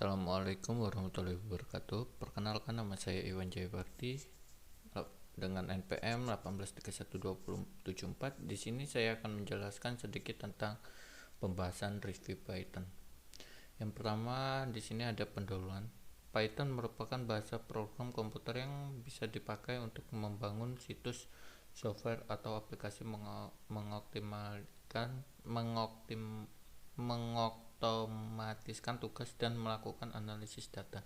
Assalamualaikum warahmatullahi wabarakatuh. Perkenalkan, nama saya Iwan Jayabakti dengan NPM 18312074. Di sini saya akan menjelaskan sedikit tentang pembahasan review Python. Yang pertama, di sini ada pendahuluan. Python merupakan bahasa program komputer yang bisa dipakai untuk membangun situs software atau aplikasi mengoptimalkan tugas dan melakukan analisis data.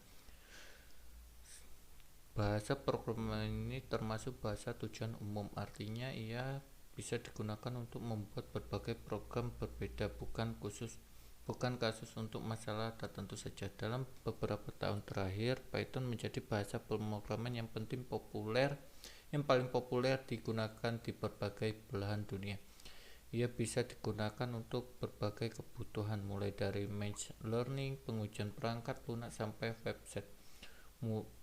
Bahasa programan ini termasuk bahasa tujuan umum, artinya ia bisa digunakan untuk membuat berbagai program berbeda, bukan kasus untuk masalah tertentu saja. Dalam beberapa tahun terakhir, Python menjadi bahasa pemrograman yang paling populer digunakan di berbagai belahan dunia. Ia bisa digunakan untuk berbagai kebutuhan, mulai dari machine learning, pengujian perangkat lunak, sampai website.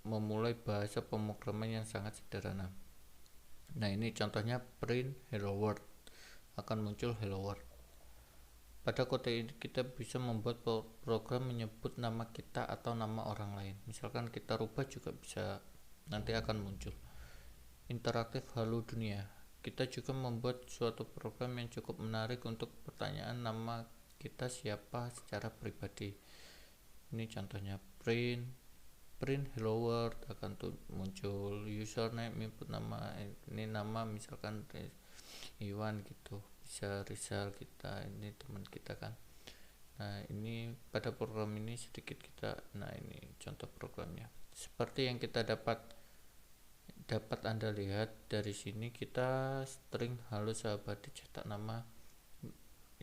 Memulai bahasa pemrograman yang sangat sederhana. Nah, ini contohnya print hello world, akan muncul hello world. Pada kode ini kita bisa membuat program menyebut nama kita atau nama orang lain. Misalkan kita rubah juga bisa, nanti akan muncul. Interaktif halo dunia. Kita juga membuat suatu program yang cukup menarik untuk pertanyaan nama kita siapa secara pribadi. Ini contohnya print hello world, akan muncul username, input nama, ini nama misalkan Iwan gitu, bisa Rizal kita, ini teman kita kan. Nah, ini pada program ini sedikit ini contoh programnya. Seperti yang kita dapat Anda lihat dari sini, kita string halo sahabat dicetak nama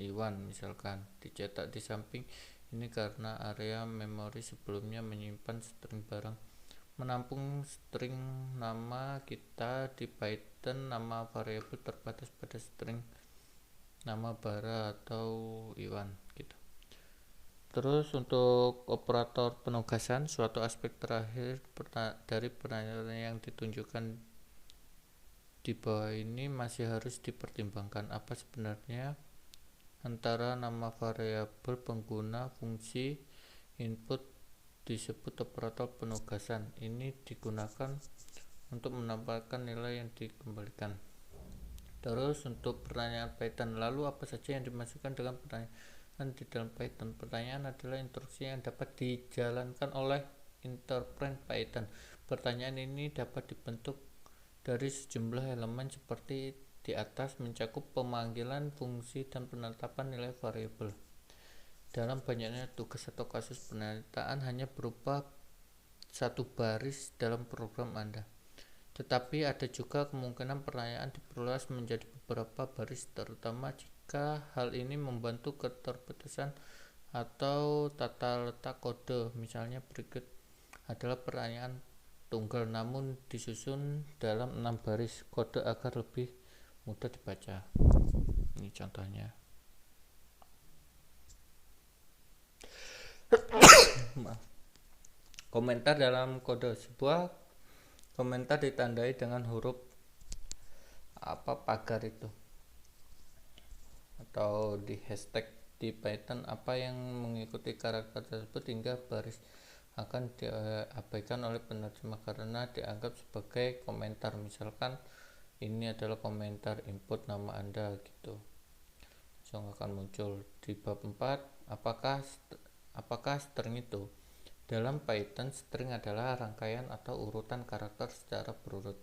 Iwan misalkan, dicetak di samping ini karena area memori sebelumnya menyimpan string barang. Menampung string nama kita di Python, nama variabel terbatas pada string nama bara atau Iwan gitu. Terus untuk operator penugasan, suatu aspek terakhir dari pertanyaan yang ditunjukkan di bawah ini masih harus dipertimbangkan. Apa sebenarnya antara nama variabel pengguna fungsi input disebut operator penugasan. Ini digunakan untuk menampilkan nilai yang dikembalikan. Terus untuk pertanyaan Python, lalu apa saja yang dimasukkan dengan pertanyaan di dalam Python? Pertanyaan adalah instruksi yang dapat dijalankan oleh interpret Python. Pertanyaan ini dapat dibentuk dari sejumlah elemen seperti di atas, mencakup pemanggilan fungsi dan penetapan nilai variabel. Dalam banyaknya tugas atau kasus, pernyataan hanya berupa satu baris dalam program Anda. Tetapi ada juga kemungkinan pertanyaan diperluas menjadi beberapa baris, terutama jika hal ini membantu keterbatasan atau tata letak kode. Misalnya berikut adalah pertanyaan tunggal namun disusun dalam 6 baris kode agar lebih mudah dibaca. Ini contohnya. Komentar dalam kode. Sebuah komentar ditandai dengan huruf pagar itu, atau di hashtag di Python. Apa yang mengikuti karakter tersebut hingga baris akan diabaikan oleh penerjemah karena dianggap sebagai komentar. Misalkan ini adalah komentar input nama Anda gitu, langsung akan muncul. Di bab 4, apakah string itu? Dalam Python, string adalah rangkaian atau urutan karakter secara berurut.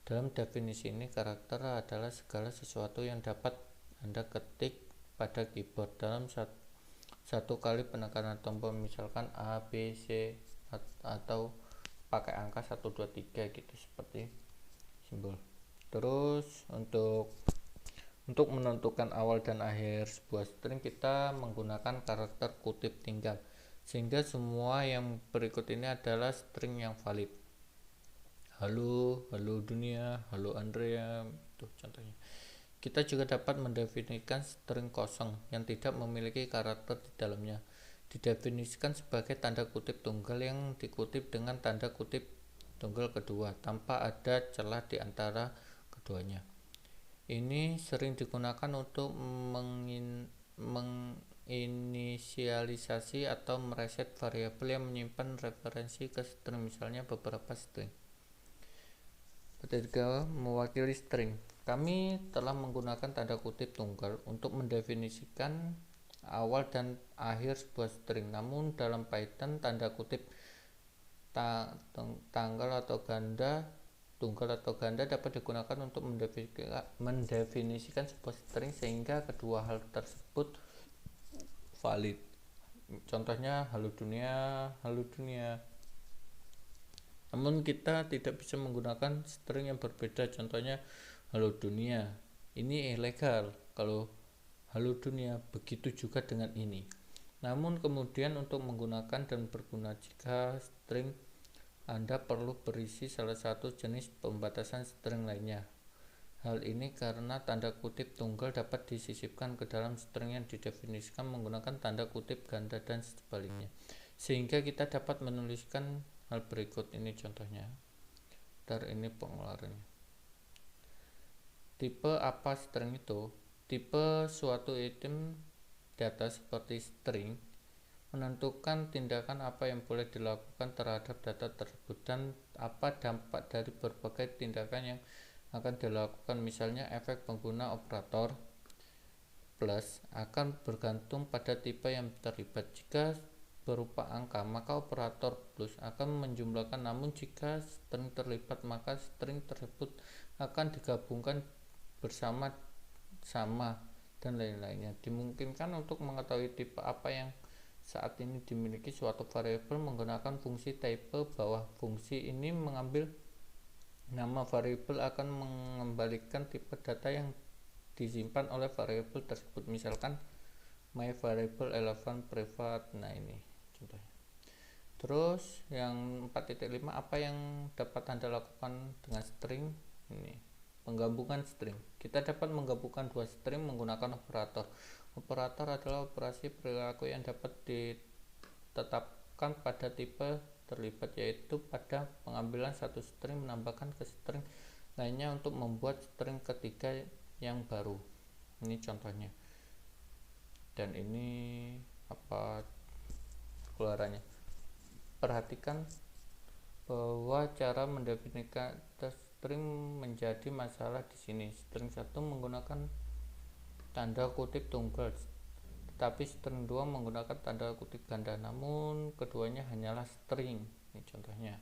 Dalam definisi ini, karakter adalah segala sesuatu yang dapat Anda ketik pada keyboard dalam satu kali penekanan tombol, misalkan A, B, C, atau pakai angka 1, 2, 3 gitu, seperti simbol. Terus untuk menentukan awal dan akhir sebuah string, kita menggunakan karakter kutip tinggal, sehingga semua yang berikut ini adalah string yang valid. Halo dunia, halo Andrea, itu contohnya. Kita juga dapat mendefinisikan string kosong yang tidak memiliki karakter di dalamnya. Didefinisikan sebagai tanda kutip tunggal yang dikutip dengan tanda kutip tunggal kedua tanpa ada celah di antara keduanya. Ini sering digunakan untuk menginisialisasi atau mereset variabel yang menyimpan referensi ke string, misalnya beberapa string. Ketiga, mewakili string. Kami telah menggunakan tanda kutip tunggal untuk mendefinisikan awal dan akhir sebuah string. Namun dalam Python, tanda kutip tunggal atau ganda dapat digunakan untuk mendefinisikan sebuah string, sehingga kedua hal tersebut valid. Contohnya halo dunia. Namun kita tidak bisa menggunakan string yang berbeda, contohnya halo dunia. Ini ilegal kalau halo dunia, begitu juga dengan ini. Namun kemudian untuk menggunakan dan berguna jika string Anda perlu berisi salah satu jenis pembatasan string lainnya. Hal ini karena tanda kutip tunggal dapat disisipkan ke dalam string yang didefinisikan menggunakan tanda kutip ganda dan sebaliknya, sehingga kita dapat menuliskan hal berikut. Ini contohnya. Ini pengeluarannya. Tipe apa string itu? Tipe suatu item data seperti string menentukan tindakan apa yang boleh dilakukan terhadap data tersebut dan apa dampak dari berbagai tindakan yang akan dilakukan. Misalnya, efek pengguna operator plus akan bergantung pada tipe yang terlibat. Jika berupa angka, maka operator plus akan menjumlahkan, namun jika string terlibat, maka string tersebut akan digabungkan bersama dan lain-lainnya. Dimungkinkan untuk mengetahui tipe apa yang saat ini dimiliki suatu variabel menggunakan fungsi type bawah. Fungsi ini mengambil nama variabel akan mengembalikan tipe data yang disimpan oleh variabel tersebut. Misalkan my variable 11 private. Nah, ini contohnya. Terus yang 4.5, apa yang dapat Anda lakukan dengan string? Ini penggabungan string. Kita dapat menggabungkan dua string menggunakan operator. Operator adalah operasi perilaku yang dapat ditetapkan pada tipe terlibat, yaitu pada pengambilan satu string menambahkan ke string lainnya untuk membuat string ketiga yang baru. Ini contohnya. Dan ini apa keluarannya. Perhatikan bahwa cara mendefinisikan string menjadi masalah di sini. String 1 menggunakan tanda kutip tunggal, tetapi string 2 menggunakan tanda kutip ganda, namun keduanya hanyalah string. Ini contohnya.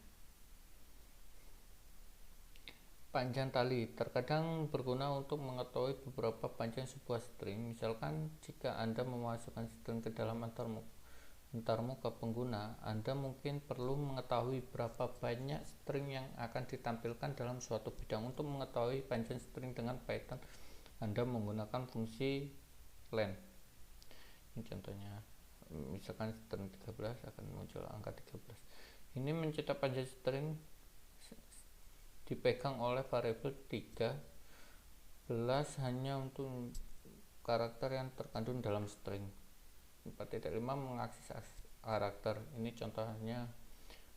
Panjang tali terkadang berguna untuk mengetahui beberapa panjang sebuah string. Misalkan, jika Anda memasukkan string ke dalam antarmuka pengguna, Anda mungkin perlu mengetahui berapa banyak string yang akan ditampilkan dalam suatu bidang. Untuk mengetahui panjang string dengan Python, Anda menggunakan fungsi len. Ini contohnya. Misalkan string 13 akan muncul angka 13. Ini mencetak panjang string dipegang oleh variabel 13 hanya untuk karakter yang terkandung dalam string. 4.5 mengakses karakter. Ini contohnya.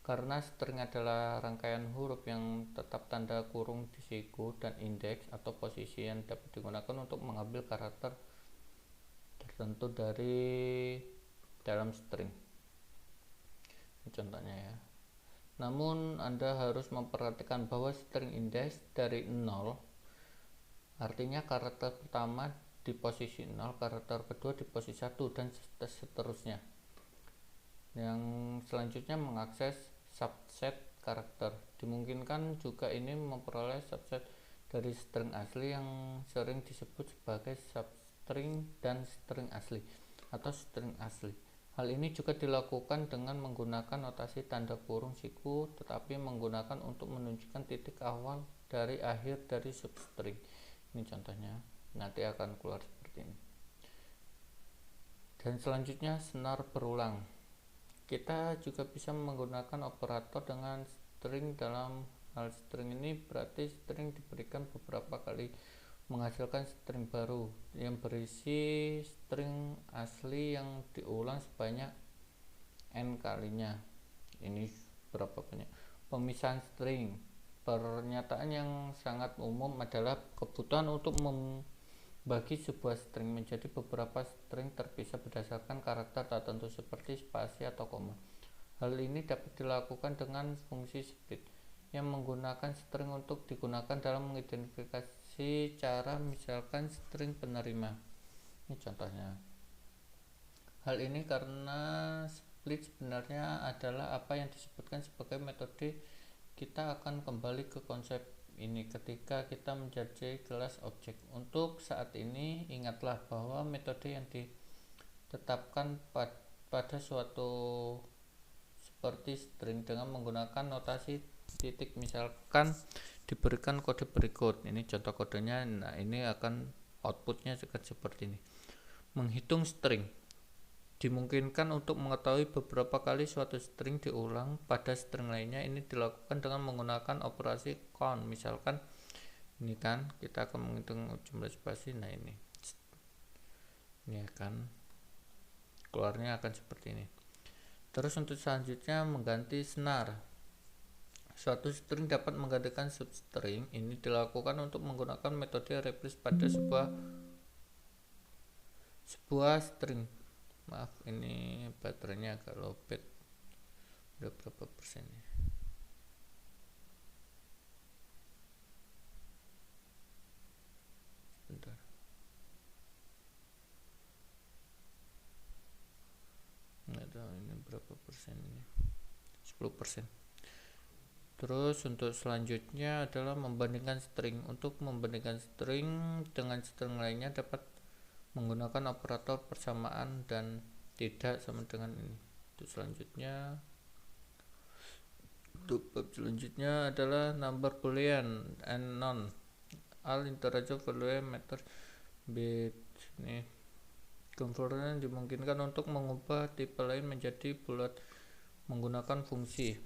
Karena string adalah rangkaian huruf yang tetap tanda kurung di siku dan indeks atau posisi yang dapat digunakan untuk mengambil karakter tertentu dari dalam string. Ini contohnya ya. Namun Anda harus memperhatikan bahwa string indeks dari 0 artinya karakter pertama di posisi 0, karakter kedua di posisi 1, dan seterusnya. Yang selanjutnya mengakses subset karakter. Dimungkinkan juga ini memperoleh subset dari string asli yang sering disebut sebagai substring dan string asli atau string asli. Hal ini juga dilakukan dengan menggunakan notasi tanda kurung siku, tetapi menggunakan untuk menunjukkan titik awal dari akhir dari substring. Ini contohnya. Nanti akan keluar seperti ini. Dan selanjutnya senar berulang. Kita juga bisa menggunakan operator dengan string. Dalam hal string ini berarti string diberikan beberapa kali menghasilkan string baru yang berisi string asli yang diulang sebanyak n kalinya. Ini berapa banyak? Pemisahan string. Pernyataan yang sangat umum adalah kebutuhan untuk bagi sebuah string menjadi beberapa string terpisah berdasarkan karakter tertentu seperti spasi atau koma. Hal ini dapat dilakukan dengan fungsi split yang menggunakan string untuk digunakan dalam mengidentifikasi cara, misalkan string penerima. Ini contohnya. Hal ini karena split sebenarnya adalah apa yang disebutkan sebagai metode. Kita akan kembali ke konsep ini ketika kita menjajah kelas objek. Untuk saat ini, ingatlah bahwa metode yang ditetapkan pada suatu seperti string dengan menggunakan notasi titik, misalkan diberikan kode berikut. Ini contoh kodenya. Nah, ini akan outputnya seperti ini. Menghitung string dimungkinkan untuk mengetahui beberapa kali suatu string diulang pada string lainnya. Ini dilakukan dengan menggunakan operasi count. Misalkan ini kan kita akan menghitung jumlah spasi. Nah, ini akan keluarnya akan seperti ini. Terus untuk selanjutnya mengganti senar. Suatu string dapat menggantikan substring. Ini dilakukan untuk menggunakan metode replace pada sebuah string. Maaf, ini baterainya agak lowbat. Udah berapa persen ya? Sebentar. Nggak tahu ini berapa persen ini. 10%. Terus untuk selanjutnya adalah membandingkan string. Untuk membandingkan string dengan string lainnya dapat menggunakan operator persamaan dan tidak sama dengan ini. Untuk selanjutnya adalah number boolean and non all integer value matter bit. Ini converter dimungkinkan untuk mengubah tipe lain menjadi bulat menggunakan fungsi.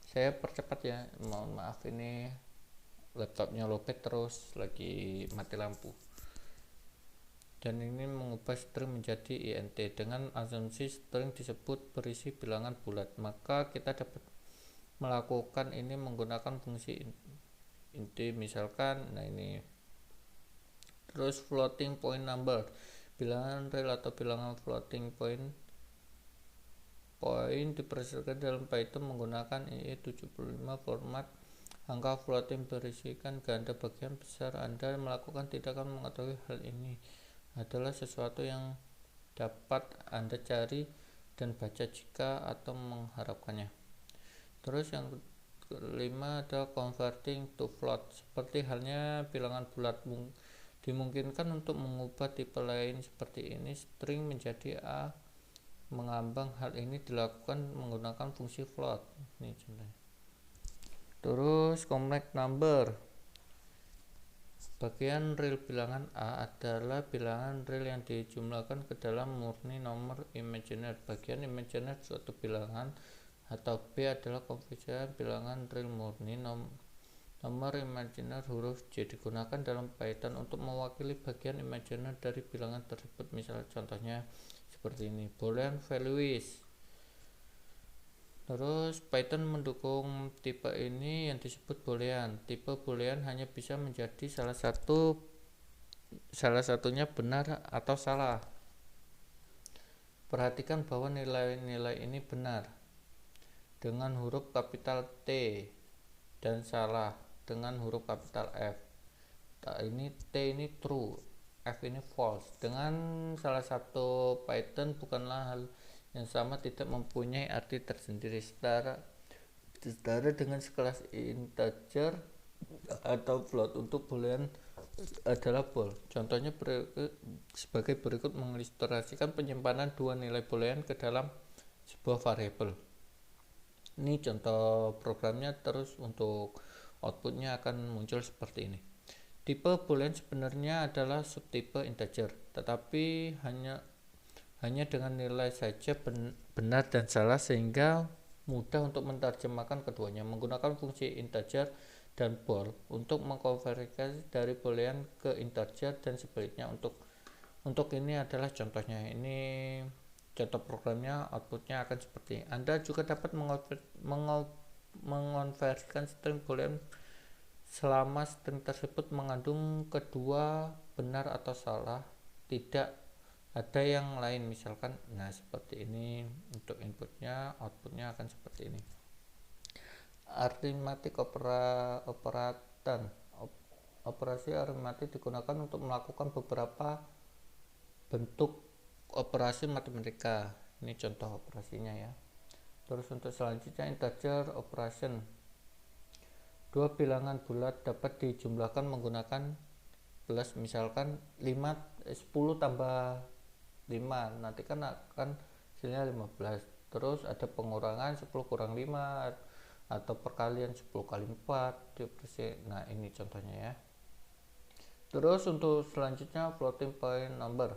Saya percepat ya, mohon maaf, ini laptopnya lowbat terus lagi mati lampu. Dan ini mengubah string menjadi int dengan asumsi string disebut berisi bilangan bulat. Maka kita dapat melakukan ini menggunakan fungsi int, misalkan. Nah, ini terus floating point number, bilangan real atau bilangan floating point diproseskan dalam Python menggunakan IE75 format. Angka floating berisikan ganda bagian besar. Anda melakukan tindakan mengetahui hal ini adalah sesuatu yang dapat Anda cari dan baca jika atau mengharapkannya. Terus yang kelima ada converting to float. Seperti halnya bilangan bulat, dimungkinkan untuk mengubah tipe lain seperti ini string menjadi a mengambang. Hal ini dilakukan menggunakan fungsi float. Ini contohnya. Terus complex number. Bagian real bilangan A adalah bilangan real yang dijumlahkan ke dalam murni nomor imaginer. Bagian imaginer suatu bilangan atau B adalah koefisien bilangan real murni. Nomor imaginer huruf J digunakan dalam Python untuk mewakili bagian imaginer dari bilangan tersebut. Misal contohnya seperti ini, boolean values. Terus Python mendukung tipe ini yang disebut boolean. Tipe boolean hanya bisa menjadi salah satunya benar atau salah. Perhatikan bahwa nilai-nilai ini benar dengan huruf kapital T dan salah dengan huruf kapital F. Ini T ini true, F ini false. Dengan salah satu Python bukanlah hal yang sama, tidak mempunyai arti tersendiri. Setara dengan sekelas integer atau float. Untuk boolean adalah bool. Contohnya sebagai berikut, mengilustrasikan penyimpanan dua nilai boolean ke dalam sebuah variabel. Ini contoh programnya. Terus untuk outputnya akan muncul seperti ini. Tipe boolean sebenarnya adalah subtipe integer, tetapi hanya dengan nilai saja benar dan salah, sehingga mudah untuk menerjemahkan keduanya. Menggunakan fungsi integer dan bool untuk mengkonversi dari boolean ke integer dan sebaliknya. Untuk ini adalah contohnya. Ini contoh programnya, outputnya akan seperti ini. Anda juga dapat mengonversikan string boolean selama string tersebut mengandung kedua benar atau salah, tidak ada yang lain. Misalkan nah seperti ini untuk inputnya, outputnya akan seperti ini. Arithmetic operasi aritmatik digunakan untuk melakukan beberapa bentuk operasi matematika. Ini contoh operasinya ya. Terus untuk selanjutnya integer operation. Dua bilangan bulat dapat dijumlahkan menggunakan plus, misalkan 10 tambah 5, nanti kan akan hasilnya 15. Terus ada pengurangan 10 kurang 5 atau perkalian 10 kali 4. Nah ini contohnya ya. Terus untuk selanjutnya floating point number.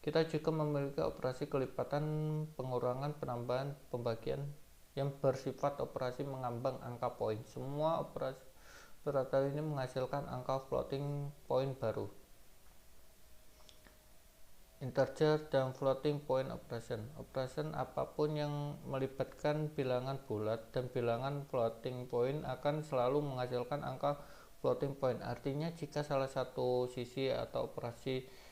Kita juga memiliki operasi kelipatan, pengurangan, penambahan, pembagian yang bersifat operasi mengambang angka poin. Semua operasi operator ini menghasilkan angka floating point baru. Integer dan floating point operation. Operation apapun yang melibatkan bilangan bulat dan bilangan floating point akan selalu menghasilkan angka floating point. Artinya jika salah satu sisi atau operasi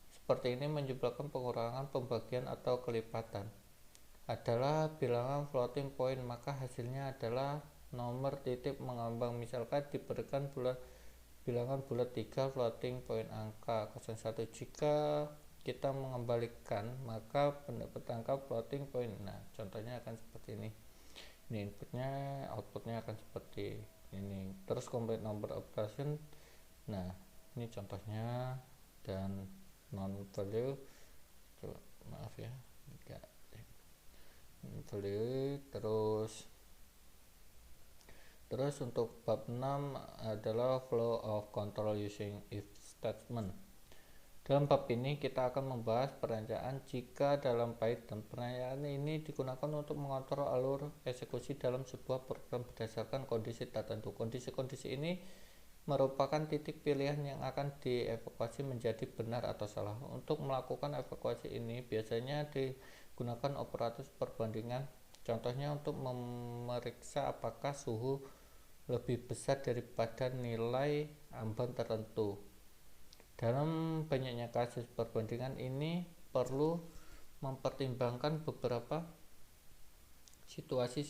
seperti ini menjumlahkan, pengurangan, pembagian atau kelipatan adalah bilangan floating point, maka hasilnya adalah nomor titik mengambang. Misalkan diberikan bilangan bulat 3 floating point angka 01. Jika kita mengembalikan maka pendapat angka floating point. Nah contohnya akan seperti ini. Ini inputnya, outputnya akan seperti ini. Terus complete number operation. Nah ini contohnya. Dan non value, maaf ya, value. Terus untuk bab 6 adalah flow of control using if statement. Dalam bab ini kita akan membahas perancangan jika dalam Python. Perancangan ini digunakan untuk mengontrol alur eksekusi dalam sebuah program berdasarkan kondisi tertentu. Kondisi-kondisi ini merupakan titik pilihan yang akan dievaluasi menjadi benar atau salah. Untuk melakukan evaluasi ini biasanya digunakan operator perbandingan. Contohnya untuk memeriksa apakah suhu lebih besar daripada nilai ambang tertentu. Dalam banyaknya kasus, perbandingan ini perlu mempertimbangkan beberapa situasi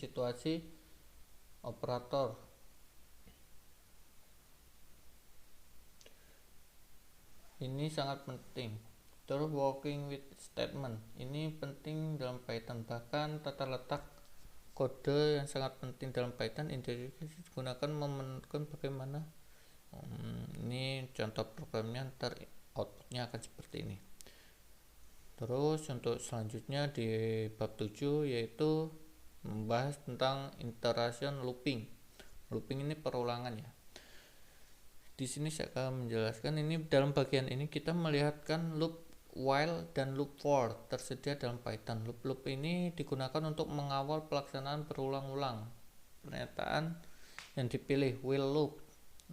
operator. Ini sangat penting. Terus working with statement ini penting dalam Python. Bahkan tata letak kode yang sangat penting dalam Python. Ini digunakan menentukan bagaimana. Ini contoh programnya, ntar outputnya akan seperti ini. Terus untuk selanjutnya di bab 7 yaitu membahas tentang iteration looping. Looping ini perulangan ya. Di sini saya akan menjelaskan. Ini dalam bagian ini kita melihatkan loop while dan loop for tersedia dalam Python. Loop ini digunakan untuk mengawal pelaksanaan berulang-ulang. Pernyataan yang dipilih while loop.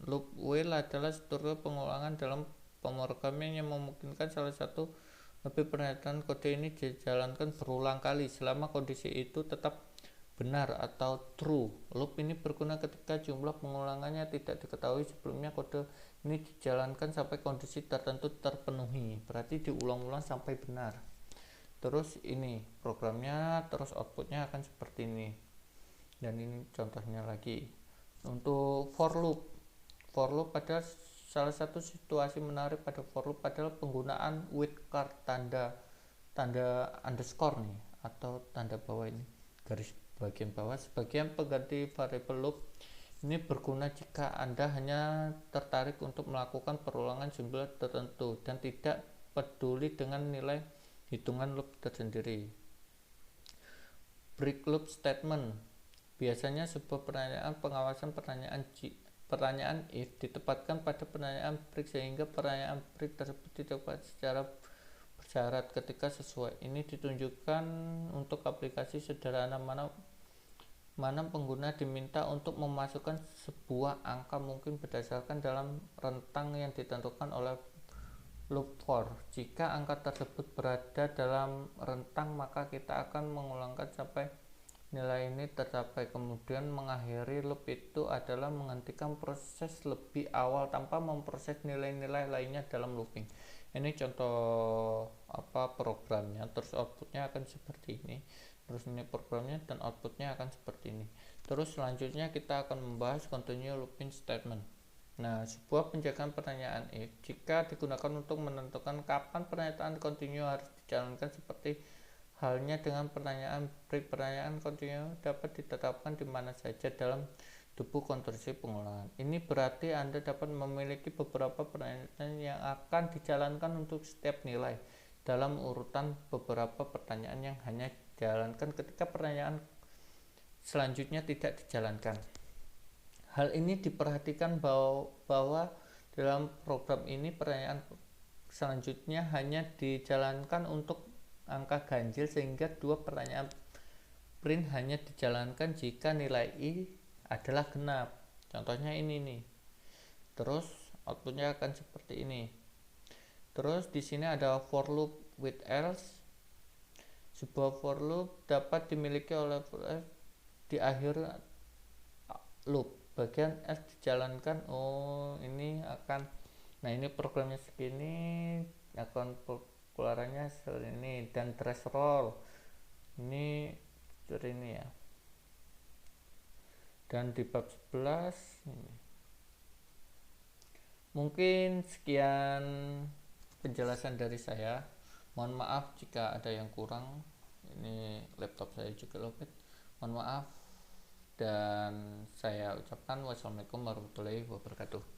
Loop while adalah struktur pengulangan dalam pemrograman yang memungkinkan salah satu lebih pernyataan kode ini dijalankan berulang kali selama kondisi itu tetap benar atau true. Loop ini berguna ketika jumlah pengulangannya tidak diketahui sebelumnya. Kode ini dijalankan sampai kondisi tertentu terpenuhi, berarti diulang-ulang sampai benar. Terus ini programnya, terus outputnya akan seperti ini. Dan ini contohnya lagi. Untuk for loop pada salah satu situasi menarik pada for loop adalah penggunaan wildcard, tanda underscore nih, atau tanda bawah ini, garis bagian bawah sebagian pengganti variabel loop. Ini berguna jika Anda hanya tertarik untuk melakukan perulangan jumlah tertentu dan tidak peduli dengan nilai hitungan loop tersendiri. Break loop statement biasanya sebuah pertanyaan pengawasan pertanyaan if ditempatkan pada pertanyaan break sehingga pertanyaan break tersebut ditempatkan secara bersyarat ketika sesuai. Ini ditunjukkan untuk aplikasi sederhana mana pengguna diminta untuk memasukkan sebuah angka mungkin berdasarkan dalam rentang yang ditentukan oleh loop for. Jika angka tersebut berada dalam rentang, maka kita akan mengulangkan sampai nilai ini tercapai. Kemudian mengakhiri loop itu adalah menghentikan proses lebih awal tanpa memproses nilai-nilai lainnya dalam looping. Ini contoh programnya, terus outputnya akan seperti ini, terus ini programnya dan outputnya akan seperti ini. Terus selanjutnya kita akan membahas continue looping statement. Nah, sebuah penjagaan pertanyaan if jika digunakan untuk menentukan kapan pernyataan continue harus dijalankan, seperti halnya dengan pertanyaan break. Pertanyaan continue dapat ditetapkan di mana saja dalam tubuh konstruksi pengulangan. Ini berarti Anda dapat memiliki beberapa pertanyaan yang akan dijalankan untuk setiap nilai dalam urutan beberapa pertanyaan yang hanya dijalankan ketika pertanyaan selanjutnya tidak dijalankan. Hal ini diperhatikan bahwa dalam program ini pertanyaan selanjutnya hanya dijalankan untuk angka ganjil, sehingga dua pertanyaan print hanya dijalankan jika nilai i adalah genap. Contohnya ini nih. Terus outputnya akan seperti ini. Terus di sini ada for loop with else. Sebuah for loop dapat dimiliki oleh di akhir loop. Bagian else dijalankan. Nah ini programnya segini, akan keluarannya seperti ini, dan threshold ini seperti ini ya. Dan di bab 11 ini. Mungkin sekian penjelasan dari saya. Mohon maaf jika ada yang kurang. Ini laptop saya juga lobet. Mohon maaf, dan saya ucapkan wassalamualaikum warahmatullahi wabarakatuh.